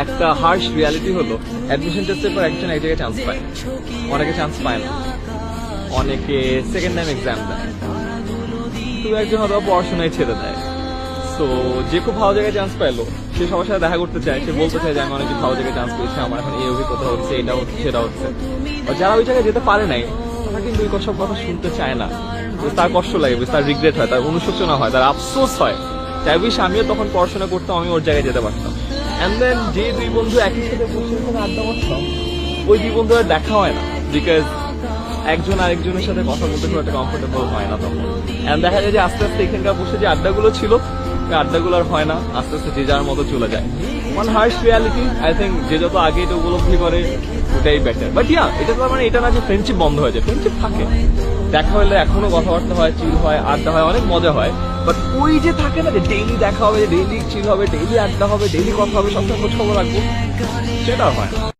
একটা হার্শ রিয়ালিটি হলো অ্যাডমিশন টেস্টের পর একজন এক জায়গায় চান্স পায়, অনেকে চান্স পায় না, অনেকে সেকেন্ড টাইম এক্সাম দেয়, তো একজন হয়তো পড়াশোনায় ছেড়ে দেয়। তো যে খুব ভালো জায়গায় চান্স পাইলো সে সবার সাথে দেখা করতে চায়, সে বলতে চায় যে আমি অনেক ভালো জায়গায় চান্স পেয়েছি, আমার এখন এই অভিজ্ঞতা হচ্ছে, এটা হচ্ছে, সেটা হচ্ছে। আর যারা ওই জায়গায় যেতে পারে নাই তারা কিন্তু ওই সব কথা শুনতে চায় না, তার কষ্ট লাগে, তার রিগ্রেট হয়, তার অনুশোচনা হয়, তার আফসোস হয়। তাই উইশ আমিও তখন পড়াশোনা করতাম, আমি ওর জায়গায় যেতে পারতাম। অ্যান্ড দেন যে দুই বন্ধু একই সাথে বসে ওখানে আড্ডা মারতাম, ওই দুই বন্ধু আর দেখা হয় না, বিকজ একজন আরেকজনের সাথে কথা বলতে খুব একটা কমফোর্টেবল হয় না তখন। এন্ড দেখা যায় যে আস্তে আস্তে এখানকার বসে যে আড্ডাগুলো ছিল, ওই আড্ডাগুলো আর হয় না, আস্তে আস্তে যে যার মতো চলে যায়। One harsh reality, I think যে যত আগে এটা উপলব্ধি করে ওটাই বেটার। বাট ইয়া, এটা তো মানে এটা না যে ফ্রেন্ডশিপ বন্ধ হয়ে যায়, ফ্রেন্ডশিপ থাকে, দেখা হলে এখনো কথাবার্তা হয়, চিল হয়, আড্ডা হয়, অনেক মজা হয়। বাট ওই যে থাকে না যে ডেইলি দেখা হবে, ডেইলি চিল হবে, ডেইলি আড্ডা হবে, ডেইলি কথা হবে, সবসময় খোঁজ খবর রাখবো, সেটা হয় না।